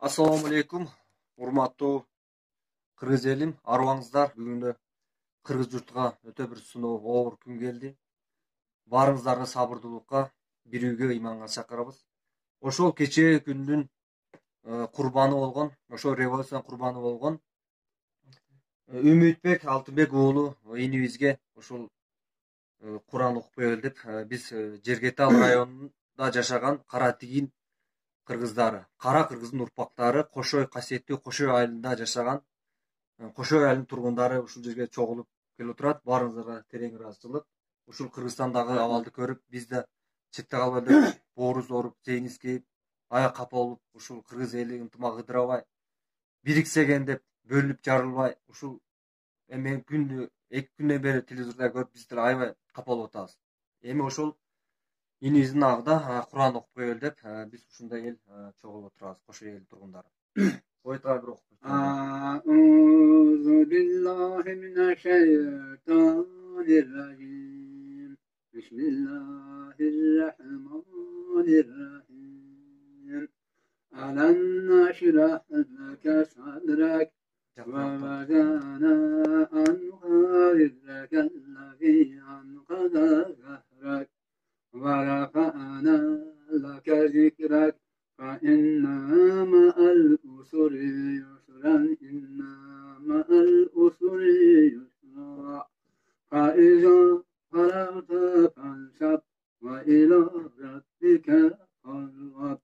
Assalamu alaikum, урматтуу кыргыз элим, арыбаңыздар. Бүгүн кыргыз журтуга өтө бир сыноо, оор күн келди. Баарыңыздарды сабырдуулукка, бирүүгө, иманга чакырабыз. Ошол кечээ күндүн курбаны болгон, ошол революциянын курбаны болгон Үмүтбек Алтынбек уулу инибизге ушул Куран окуп коелу деп биз Жергетал районунда жашаган Кара Тигин кыргыздары, кара кыргыздын урпактары, Кошой касиеттүү Кошой айылында жашаган Кошой айылынын тургундары ушул жерге чогулуп келип отурат. Баарыңыздарга терең ыраазычылык. Ушул Кыргызстандагы абалды көрүп, биз да четте калбай элек боорубуз ооруп, зээнибиз кейип, аябай капа болуп, ушул кыргыз эли ынтымак ыдырабай, бириксе экен деп бөлүнүп жарылбай, ушул эми күндү 2 күндөн бери телевизордо көрүп, биз деле аябай капа болуп атабыз. Эми ошол инибиздин агында Куран окуп коелу деп биз ушундай эл чогулуп отурабыз, Кошой эли тургундары. Oytlar bir okuyun. أعوذ بالله من الشيطان الرجيم بسم الله الرحمن الرحيم ألم نشرح لك صدرك ووضعنا عنك وزرك الذي أنقض ظهرك ورفعنا لك ذكرك فإن مع العسر يسرا إن مع العسر يسرا فإذا فرغت فانصب وإلى ربك فارغب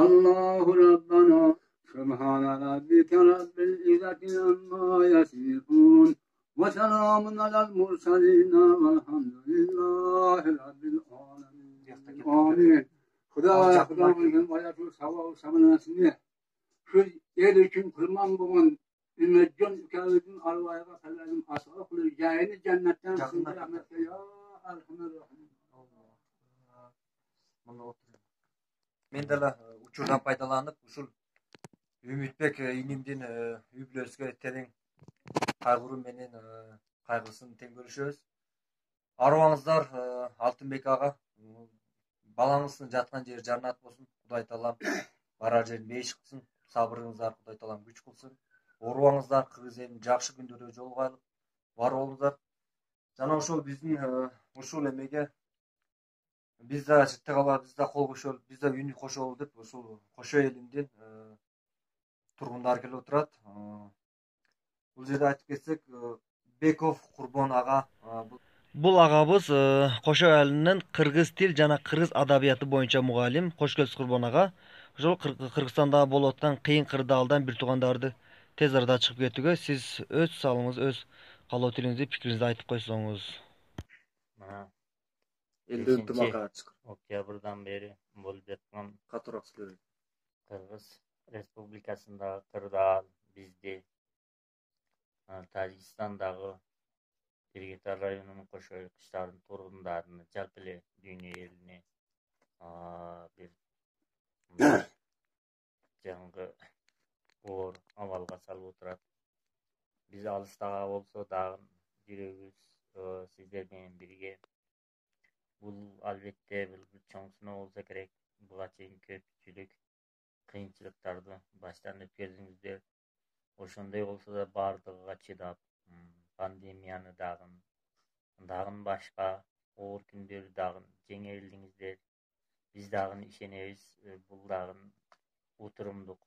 الله ربنا سبحان ربك رب العزة عما يصفون وسلام على المرسلين والحمد لله رب العالمين آمين. Kudamızın hayatı savunasını şu yer için kurban bulun ümmetcan ülkelerin arvaya kallarım asla kulu yayını cennetten sınır rahmetle ya Elhamdülillahirrahmanirrahim. Men dala учурдан пайдаланып, ушул Үмүтбек инимдин үй бүлөсүгө терең кайгыруу менен кайгысын тең бөлүшөбүз. Арыбаңыздар Алтынбек ага, балаңыздын жаткан жери жаннат болсун. Кудай таалам барар жерин бейиш кылсын. Сабырыңыздар Кудай таалам күч кылсын. Оорубаңыздар, кыргыз элин жакшы күндөрдө жолугайлы. Бар болуңуздар. Жана ошол биздин ушул эмеге биз да четте калбай, биз да кол кошолу, биз да үнү кошолу деп ушул Кошой элиндин тургундары келип отурат. Бул жерде айтып кетсек, Беков Курбон ага бул агабыз Кошой айылынын кыргыз тил жана кыргыз адабияты боюнча мугалим Кошкөз Курбон ага. Ошол Кыргызстанда болуп аткан кыйын кырдаалдан бир туугандарды тез арада чыгып кетүүгө сиз өз салыңыз, өз каалоо тилиңизди, пикириңизди айтып койсоңуз. Элди ынтымакка чыгып октябрдан бери болуп жаткан катуураак сүйлөйт. Кыргыз Республикасындагы кырдаал бизди Тажикстандагы Жергетал районунун Кошой кыштарынын тургундарын жалпы эле дүйнө элине бир жаңгы оор абалга салып отурат. Биз алыстага болсо дагы жүрөгүбүз сиздер менен бирге. Бул албетте бир чоң сыноо болсо керек. Буга чейин көпчүлүк кыйынчылыктарды баштан өткөрдүңүздөр. Ошондой болсо да бардыгыга чыдап, пандемияны дагы башка оор күндөрдү дагы жеңе билдиңиздер. Биз дагы ишенебиз, бул дагы утурумдук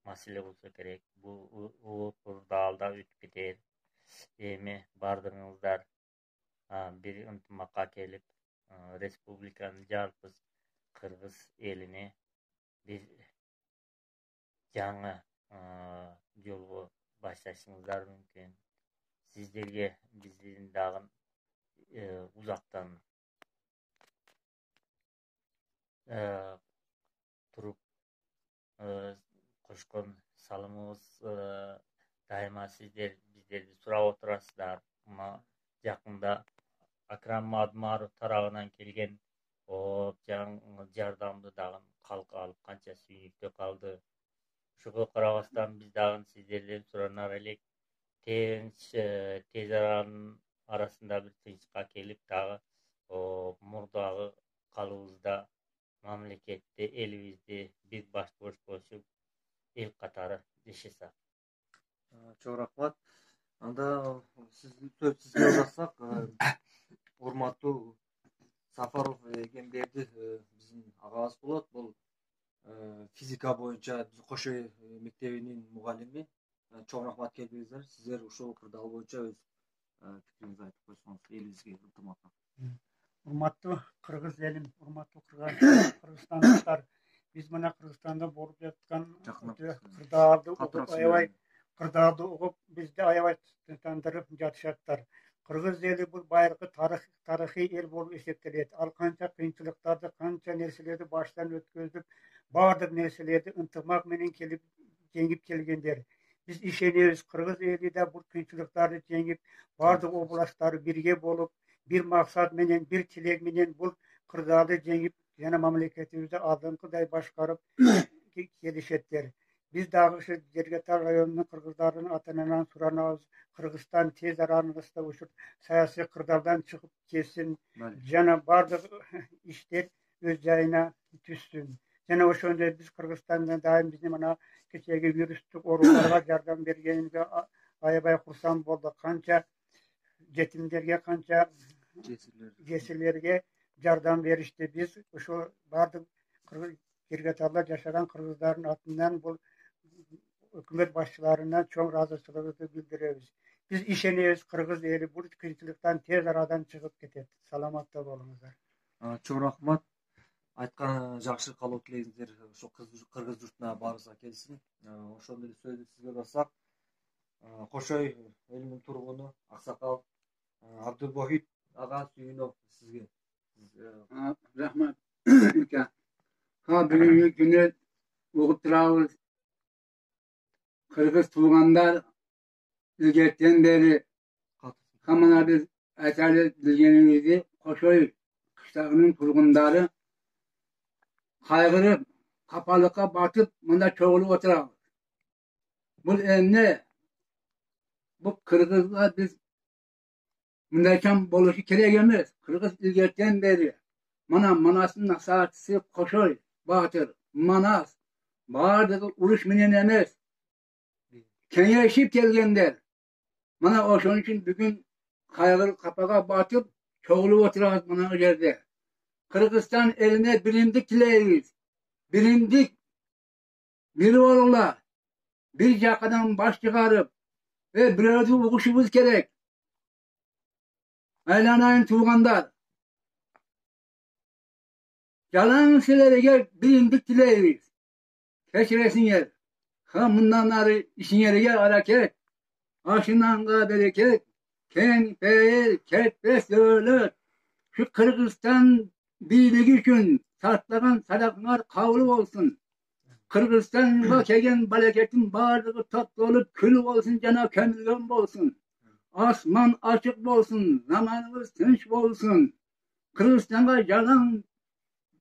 маселе болсо керек. Бул кырдаалда өтүп кетер. Эми бардыгыңыздар бир ынтымакка келип, республиканын жалпы кыргыз элине бир жаңы жолго башташыңыздар мүмкүн. Сиздерге биздин дагы узактан туруп кошкон салымыбыз дайыма сиздер биздерди сурап отурасыздар. Жакында Акрам Мадмаров тарабынан келген жардамды дагы калк алып канча сүйүнүктүү калды. Ошого карабастан биз дагы сиздерден суранар элек, тез арасында бир тынчка келип дагы мурдагы калыбызда мамлекетти, элибизди бир баш болушуп эл катары жашаса. Çok rahmat. Anda söz sizge uzatsak, урматтуу Сафаров Egенберди биздин агабыз болот. Бул физика боюнча биз Кош Үй мектебинин мугалими. Чоң рахмат келдиңиздер. Сиздер ушул кырдаал боюнча өз пикириңизди айтып койсоңуз элибизге ынтымакка. Урматтуу кыргыз элим, урматтуу кыргызстандыктар, биз мына Кыргызстанда болуп жаткан кырдаалды угуп, бизди аябай тандырып жатышаттар. Кыргыз эли бул байыркы тарыхый эл болуп эсептелет. Ал канча кыйынчылыктарды, канча нерселерди баштан өткөзүп, баардык нерселерди ынтымак менен келип жеңип келгендер. Биз ишенебиз, кыргыз эли да бул кыйынчылыктарды жеңип, баардык областтары бирге болуп, bir maksat menen, bir tilek menen bul kırdağı jengip, yana mamleketimizi aldığınkiday başkarıp gelişetler. Biz dağı şu Gergetar rayonunun Kırgızlarının atanından suranağız, Kırgızstan tez aranızda uçup, sayası kırdaldan çıkıp kesin, yana bardık işler öz yayına düşsün. Yana o şöyle biz Kırgızstan'dan daim bizim ana keçege virüslük oruçlara yardım bergenimize ayabay kursan boldu. Kança yetimlerge, kança cesirlerge yardım verişti. Biz şu bardık Gergetarlar yaşayan Kırgızların atından bu hükümet başçılarından çok razıçılığımızı bildiriyoruz. Biz işeniyoruz, Kırgız eli bu kıyıcılıktan tez aradan çıkıp gitti. Salamatta olunuzlar. Çok rahmat. Айтқан жақсы қалау тілейіңіздер ошо Кыргыз жұртына барса келсін. Ошондой сөздү сизге барсак, Кош Үй элинин тургуну Аксакал Абдулбахит ага Сүйүнов сизге. Rahmat. Ha bugünkü günü okup durabız. Kırgız tuğanlar ilgetten beri hamana biz eserli bilgenimizi Koş Үй kışlarının turgunları kaygırıp kapalıka batıp bunda çoğulu oturabız. Bu ne? Bu Kırgızlar biz bundayken boluşu kerek emez. Kırgız ilgetten beri Manas'ın nasatçısı Koş Үй, Batır, Manas, bağırdığı uruş minen emez. Kenyeşip gelgenler. Mana o şunun için bugün kaygılı kapağa batıp çoğulu oturabız bana yerde. Kırgızstan eline bilindik dileyiz. Bilindik bir olurlar. Bir yakadan baş çıkarıp ve bir ödü uğuşumuz gerek. Aylanayın tuğanlar. Yalan şeylere bilindik dileyiz. Keşiresin yer. Bundanları işin yere hareket. Aşından da bereket. Ken, feil, ketbes öğler. Şu Kırgızstan birliği için sartlagan sadaklar kavlu olsun. Kırgızstan'a kegen baleketin bağırdığı tatlı olup külü olsun, cana kömürgen olsun. Asman açık olsun, zamanımız tınç olsun. Kırgızstan'a yalan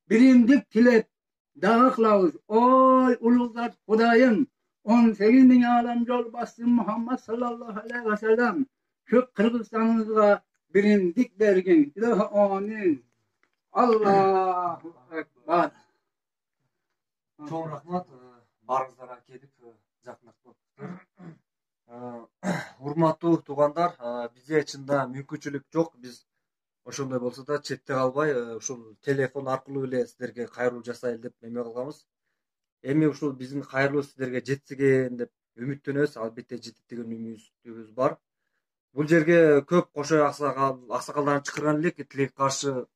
bilindik tilep, dağıklavuz. Oy uluzlar Kudayım, 18 bin alem yol bastın Muhammed sallallahu aleyhi ve sellem. Şu Kırgızstan'ımıza bilindik dergin. İlahi amin. Allahu Ekber. Çok rahmat. Barыңыздарға келіп жақындап болыптыр. Урматтуу туугандар, бізде чында мүмкүнчүлүк жок. Биз ошондой болсо да четте калбай, ушул телефон аркылуу эле сиздерге кайрылуу жасайлы деп эме кылганбыз. Эми ушул биздин кайрылуу сиздерге жетсиген деп үмүттөнөбүз. Албетте жетет деген үмүтүбүз бар. Бул жерге көп Кош Үй аксакалдарын чакырган элек, тилекке каршы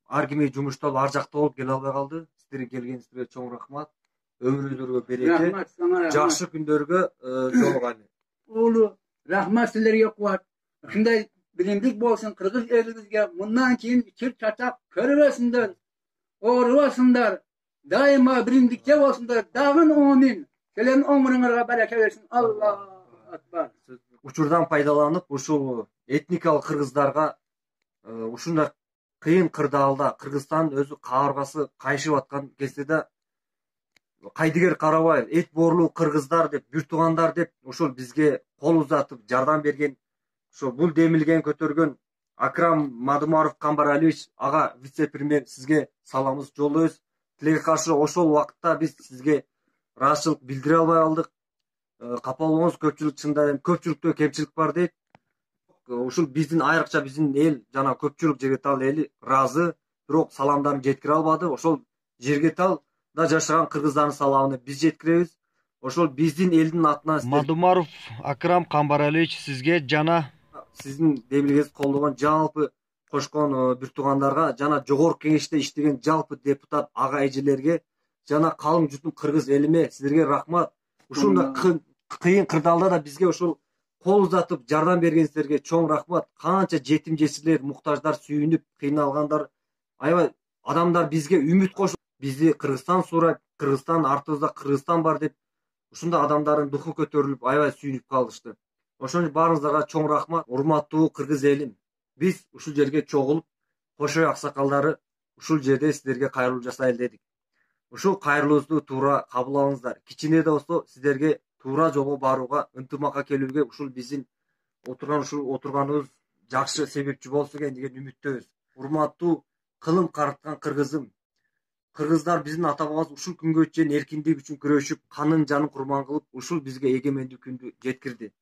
ар кими жумуштап ар жакта болуп келе албай калды. Сиздерге келгениңизге чоң рахмат. Ömrünüzге береке. Жакшы күндөргө жолугайлы. Ulu rahmat sizlerge kuvat. Şunday bilindik bolsun Kırgız elimizge. Bundan keyin çirt çatak körüvesinler. Oruvasinler. Daima bilindikçe olsunlar. Dağın amin. Gelen ömrüňizge bereke versin. Allahu Ekber. Учурдан пайдаланып, ушул этникалык кыргыздарга ушундай кыйын кырдаалда Кыргызстан өзү кабыргасы кайшып аткан кезде кайдыгер карабай, эт боорлуу кыргыздар деп, бир туугандар деп ошол бизге кол узатып жардам берген, ошо бул демилген көтөргөн Акрам Мадумаров Камбаралиевич ага вице-премьер сизге саламыбызды жолдойбуз. Тилекке каршы ошол убакытта биз сизге ыраазычылык билдире албай калдык. Капа болгонбуз, көпчүлүк чында эми көпчүлүктө кемчилик бар дейт. Ушул биздин айрыкча биздин эл жана көпчүлүк Жергетал эли ыраазы, бирок саламдарын жеткире албады. Ошол Жергеталда жашаган кыргыздардын саламын биз жеткиребиз. Ошол биздин элдин атынан Мадумаров Акрам Камбаралиевич, сизге жана сиздин демилгеңизди колдогон жалпы кошкон бир туугандарга жана жогорку кеңеште иштеген жалпы депутат ага эжелерге жана калың жутум кыргыз элиме силерге рахмат. Ушундай кыйын кырдаалда да бизге ошол кол узатып жардам бергениңиздерге чоң рахмат. Канча жетим жесирлер, муктаждар сүйүнүп кыйналгандар, аябай адамдар бизге үмүт кошуп, бизди Кыргызстан сурайт, Кыргызстан артыбызда Кыргызстан бар деп ушундай адамдардын духу көтөрүлүп, аябай сүйүнүп калышты. Ошон үчүн баарыңыздарга чоң рахмат. Урматтуу кыргыз элим, биз ушул жерге чогулуп, кошой аксакалдары ушул жерде силерге кайрылуу жасайлы дедик. Ушул кайрылуубузду туура кабыл алыңыздар. Кичине да болсо сиздерге туура жолго барууга, ынтымакка келүүгө ушул биздин отурганыбыз жакшы себепчи болсо экен деген үмүттөбүз. Урматтуу кылым карыткан кыргызым, кыргыздар биздин ата бабабыз ушул күнгө чейин эркиндик үчүн күрөшүп, канын жанын курбан кылып, ушул бизге эгемендик күндү жеткирди.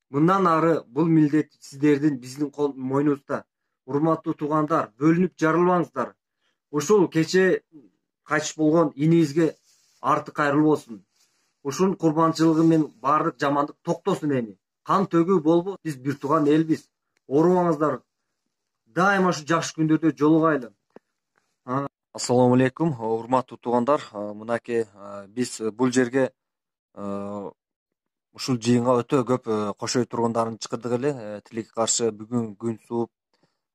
Мындан ары бул милдет сиздердин, биздин мойнубузда. Урматтуу туугандар, бөлүнүп жарылбаңыздар. Ушул кече кайтыш болгон инибизге арты кайрылуу болсун. Ушунун курбанчылыгы менен баардык жамандык токтосун эми. Кан төгүү болбосун. Биз бир тууган элбиз. Оорубаңыздар. Дайыма ушу жакшы күндөрдө жолугайлы. Ассаламу алейкум, урматтуу туугандар. Мынакей биз бул жерге ушул жыйынга өтө көп кошой тургундарын чакырдык эле. Тилекке каршы бүгүн күн сууп,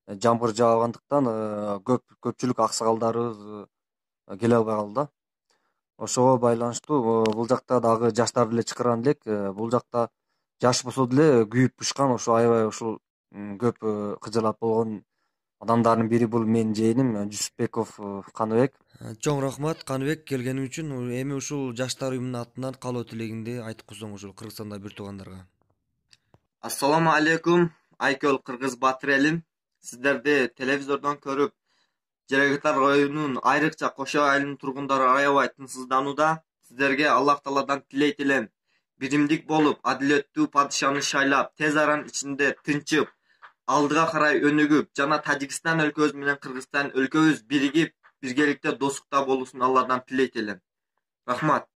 жамгыр жаагандыктан көпчүлүк аксакалдарыбыз келе албай калды. Ошого байланыштуу бул жакта дагы жаштарды эле чакырган элек. Бул жакта жаш болсо деле күйүп пышкан, ошо аябай ушул көп кыжаалат болгон адамдардын бири бул менин жээним Жусупбеков Каныбек. чоң рахмат Каныбек келгениң үчүн. Эми ушул жаштар уюмунун атынан каалоо тилегиңди айтып койсоң ушул Кыргызстанда бир туугандарга. Ассаламу алейкум, айкөл кыргыз батыр элим. Сиздерди телевизордон көрүп, Жергетал районунун айрыкча Кошой айылынын тургундары аябай тынчсызданууда. Сиздерге Аллах Тааладан тилейт элем. Биримдик болуп, адилеттүү падышаны шайлап, тез аранын ичинде тынчып, алдыга карай өнүгүп, жана Тажикстан өлкөбүз менен Кыргызстан өлкөбүз биригип, биргеликте достукта болуусун Алладан тилейт элем. Рахмат.